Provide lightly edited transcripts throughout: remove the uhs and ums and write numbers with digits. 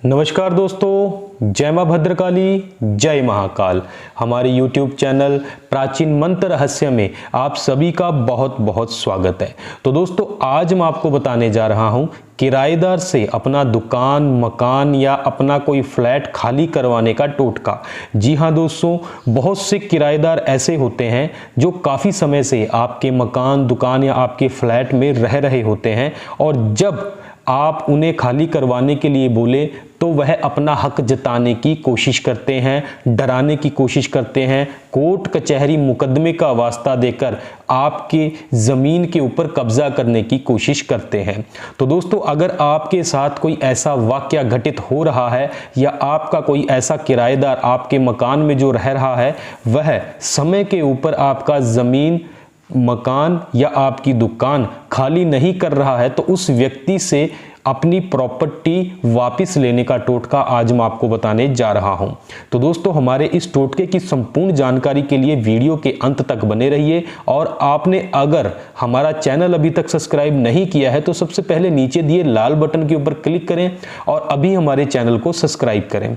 नमस्कार दोस्तों, जय मां भद्रकाली, जय महाकाल। हमारे YouTube चैनल प्राचीन मंत्र रहस्य में आप सभी का बहुत बहुत स्वागत है। तो दोस्तों, आज मैं आपको बताने जा रहा हूं किराएदार से अपना दुकान, मकान या अपना कोई फ्लैट खाली करवाने का टोटका। जी हाँ दोस्तों, बहुत से किराएदार ऐसे होते हैं जो काफ़ी समय से आपके मकान, दुकान या आपके फ्लैट में रह रहे होते हैं, और जब आप उन्हें खाली करवाने के लिए बोले तो वह अपना हक जताने की कोशिश करते हैं, डराने की कोशिश करते हैं, कोर्ट कचहरी मुकदमे का वास्ता देकर आपके ज़मीन के ऊपर कब्जा करने की कोशिश करते हैं। तो दोस्तों, अगर आपके साथ कोई ऐसा वाकया घटित हो रहा है या आपका कोई ऐसा किराएदार आपके मकान में जो रह रहा है वह समय के ऊपर आपका ज़मीन, मकान या आपकी दुकान खाली नहीं कर रहा है, तो उस व्यक्ति से अपनी प्रॉपर्टी वापस लेने का टोटका आज मैं आपको बताने जा रहा हूं। तो दोस्तों, हमारे इस टोटके की संपूर्ण जानकारी के लिए वीडियो के अंत तक बने रहिए, और आपने अगर हमारा चैनल अभी तक सब्सक्राइब नहीं किया है तो सबसे पहले नीचे दिए लाल बटन के ऊपर क्लिक करें और अभी हमारे चैनल को सब्सक्राइब करें।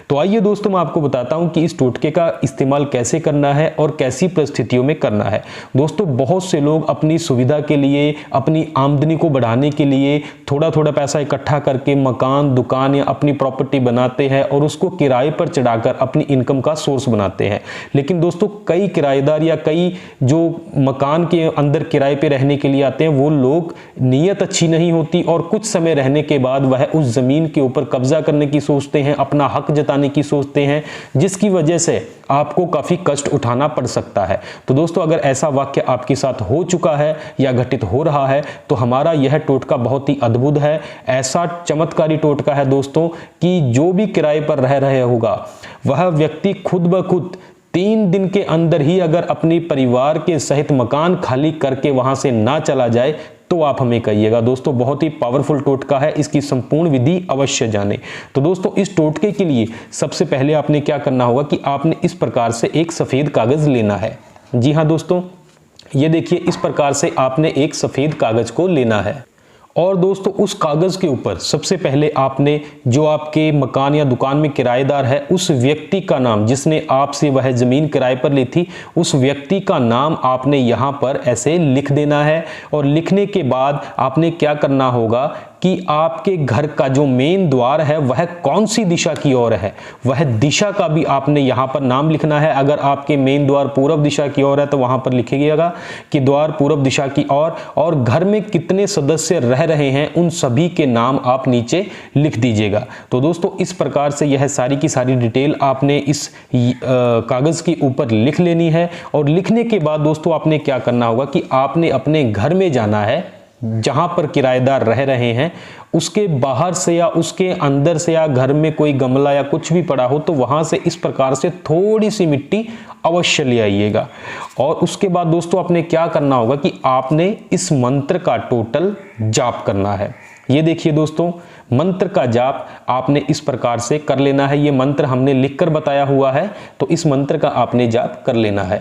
तो आइए दोस्तों, मैं आपको बताता हूं कि इस टोटके का इस्तेमाल कैसे करना है और कैसी परिस्थितियों में करना है। दोस्तों, बहुत से लोग अपनी सुविधा के लिए, अपनी आमदनी को बढ़ाने के लिए थोड़ा थोड़ा पैसा इकट्ठा करके मकान, दुकान या अपनी प्रॉपर्टी बनाते हैं और उसको किराए पर चढ़ाकर अपनी इनकम का सोर्स बनाते हैं। लेकिन दोस्तों, कई किराएदार या कई जो मकान के अंदर किराए पे रहने के लिए आते हैं, वो लोग नीयत अच्छी नहीं होती और कुछ समय रहने के बाद वह उस जमीन के ऊपर कब्जा करने की सोचते हैं, अपना हक जताने की सोचते हैं, जिसकी वजह से आपको काफी कष्ट उठाना पड़ सकता है। तो दोस्तों, अगर ऐसा वाक्य आपके साथ हो चुका है या घटित हो रहा है तो हमारा यह टोटका बहुत ही अद्भुत है। ऐसा चमत्कारी टोटका है दोस्तों कि जो भी किराए पर रह रहे होगा वह व्यक्ति खुद ब खुद 3 दिन के अंदर ही अगर अपने परिवार के सहित मकान खाली करके वहां से ना चला जाए तो आप हमें कहिएगा। दोस्तों, बहुत ही पावरफुल टोटका है, इसकी संपूर्ण विधि अवश्य जानें। तो दोस्तों, इस टोटके के लिए सबसे पहले आपने क्या करना होगा कि आपने इस प्रकार से एक सफेद कागज लेना है। जी हाँ दोस्तों, ये देखिए, इस प्रकार से आपने एक सफेद कागज को लेना है, और दोस्तों उस कागज के ऊपर सबसे पहले आपने जो आपके मकान या दुकान में किराएदार है उस व्यक्ति का नाम, जिसने आपसे वह जमीन किराए पर ली थी, उस व्यक्ति का नाम आपने यहाँ पर ऐसे लिख देना है। और लिखने के बाद आपने क्या करना होगा कि आपके घर का जो मेन द्वार है वह कौन सी दिशा की ओर है, वह दिशा का भी आपने यहाँ पर नाम लिखना है। अगर आपके मेन द्वार पूर्व दिशा की ओर है तो वहां पर लिखिएगा कि द्वार पूर्व दिशा की ओर, और घर में कितने सदस्य रह रहे हैं उन सभी के नाम आप नीचे लिख दीजिएगा। तो दोस्तों, इस प्रकार से यह सारी की सारी डिटेल आपने इस कागज के ऊपर लिख लेनी है। और लिखने के बाद दोस्तों आपने क्या करना होगा कि आपने अपने घर में जाना है जहां पर किराएदार रह रहे हैं, उसके बाहर से या उसके अंदर से या घर में कोई गमला या कुछ भी पड़ा हो तो वहां से इस प्रकार से थोड़ी सी मिट्टी अवश्य ले आइएगा। और उसके बाद दोस्तों आपने क्या करना होगा कि आपने इस मंत्र का टोटल जाप करना है। ये देखिए दोस्तों, मंत्र का जाप आपने इस प्रकार से कर लेना है। ये मंत्र हमने लिखकर बताया हुआ है, तो इस मंत्र का आपने जाप कर लेना है।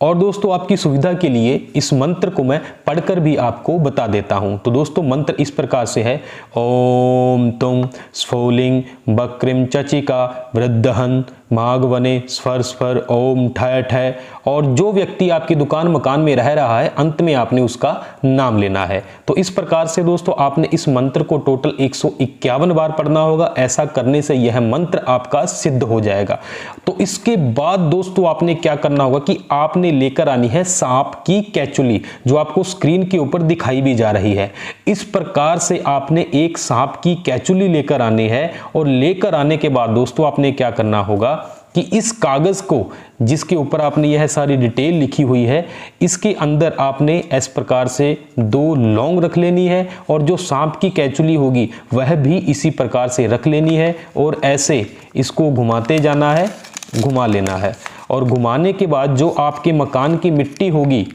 और दोस्तों, आपकी सुविधा के लिए इस मंत्र को मैं पढ़कर भी आपको बता देता हूं। तो दोस्तों, मंत्र इस प्रकार से है: ओम तुम स्फोलिंग बक्रिम चचिका वृद्धहन माघवने स्फर स्फर ओम ठय ठय। और जो व्यक्ति आपकी दुकान मकान में रह रहा है, अंत में आपने उसका नाम लेना है। तो इस प्रकार से दोस्तों आपने इस मंत्र को टोटल 151 बार पढ़ना होगा। ऐसा करने से यह मंत्र आपका सिद्ध हो जाएगा। तो इसके बाद दोस्तों आपने क्या करना होगा कि आपने लेकर आनी है सांप की कैचुली, जो आपको स्क्रीन के ऊपर दिखाई भी जा रही है। इस प्रकार से आपने एक सांप की कैचुली लेकर आनी है, और लेकर आने के बाद दोस्तों आपने क्या करना होगा कि इस कागज को, जिसके ऊपर आपने यह सारी डिटेल लिखी हुई है, इसके अंदर आपने इस प्रकार से 2 लौंग रख लेनी है, और जो सांप की कैचुली होगी वह भी इसी प्रकार से रख लेनी है, और ऐसे इसको घुमाते जाना है, घुमा लेना है। और घुमाने के बाद जो आपके मकान की मिट्टी होगी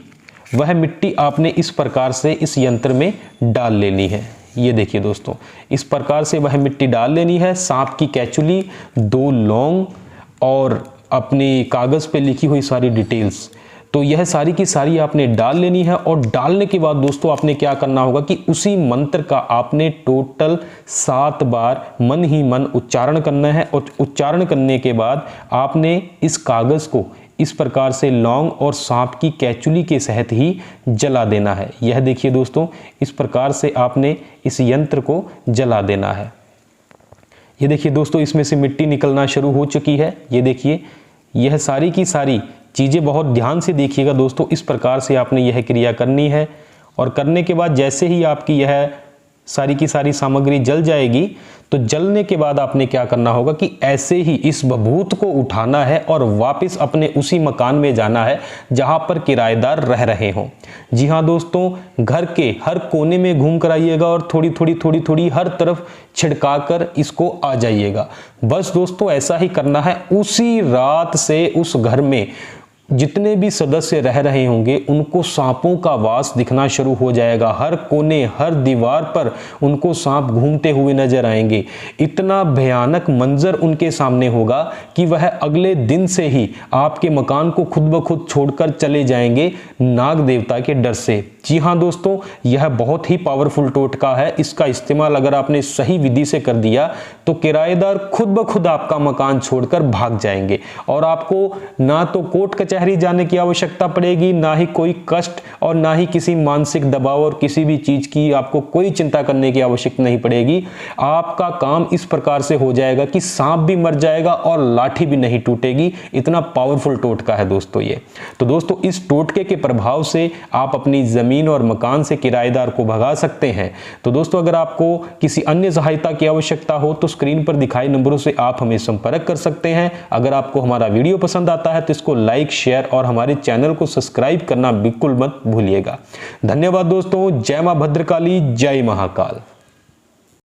वह मिट्टी आपने इस प्रकार से इस यंत्र में डाल लेनी है। ये देखिए दोस्तों, इस प्रकार से वह मिट्टी डाल लेनी है। सांप की कैचुली, 2 लौंग और अपनी कागज पे लिखी हुई सारी डिटेल्स, तो यह सारी की सारी आपने डाल लेनी है और डालने के बाद दोस्तों आपने क्या करना होगा कि उसी मंत्र का आपने टोटल 7 बार मन ही मन उच्चारण करना है और उच्चारण करने के बाद आपने इस कागज को इस प्रकार से लौंग और सांप की कैचुली के सहित ही जला देना है। यह देखिए दोस्तों, इस प्रकार से आपने इस यंत्र को जला देना है। ये देखिए दोस्तों, इसमें से मिट्टी निकलना शुरू हो चुकी है। ये देखिए, यह सारी की सारी चीज़ें बहुत ध्यान से देखिएगा दोस्तों, इस प्रकार से आपने यह क्रिया करनी है। और करने के बाद जैसे ही आपकी यह सारी की सारी सामग्री जल जाएगी, तो जलने के बाद आपने क्या करना होगा कि ऐसे ही इस भभूत को उठाना है और वापस अपने उसी मकान में जाना है जहां पर किराएदार रह रहे हों। जी हाँ दोस्तों, घर के हर कोने में घूम कर आइएगा और थोड़ी थोड़ी हर तरफ छिड़का कर इसको आ जाइएगा। बस दोस्तों ऐसा ही करना है। उसी रात से उस घर में जितने भी सदस्य रह रहे होंगे उनको सांपों का वास दिखना शुरू हो जाएगा। हर कोने, हर दीवार पर उनको सांप घूमते हुए नजर आएंगे। इतना भयानक मंजर उनके सामने होगा कि वह अगले दिन से ही आपके मकान को खुद ब खुद छोड़कर चले जाएंगे नाग देवता के डर से। जी हाँ दोस्तों, यह बहुत ही पावरफुल टोटका है। इसका इस्तेमाल अगर आपने सही विधि से कर दिया तो किराएदार खुद ब खुद आपका मकान छोड़कर भाग जाएंगे और आपको ना तो कोर्ट कचहरी जाने की आवश्यकता पड़ेगी, ना ही कोई कष्ट और ना ही किसी मानसिक दबाव और किसी भी चीज की आपको कोई चिंता करने की आवश्यकता नहीं पड़ेगी। आपका काम इस प्रकार से हो जाएगा कि सांप भी मर जाएगा और लाठी भी नहीं टूटेगी। इतना पावरफुल टोटका है दोस्तों ये। तो दोस्तों इस टोटके के प्रभाव से आप अपनी जमीन और मकान से किराएदार को भगा सकते हैं। तो दोस्तों अगर आपको किसी अन्य सहायता की आवश्यकता हो तो स्क्रीन पर दिखाई नंबरों से आप हमें संपर्क कर सकते हैं। अगर आपको हमारा वीडियो पसंद आता है तो इसको लाइक, शेयर और हमारे चैनल को सब्सक्राइब करना बिल्कुल मत भूलिएगा। धन्यवाद दोस्तों। जय मां भद्रकाली, जय महाकाल।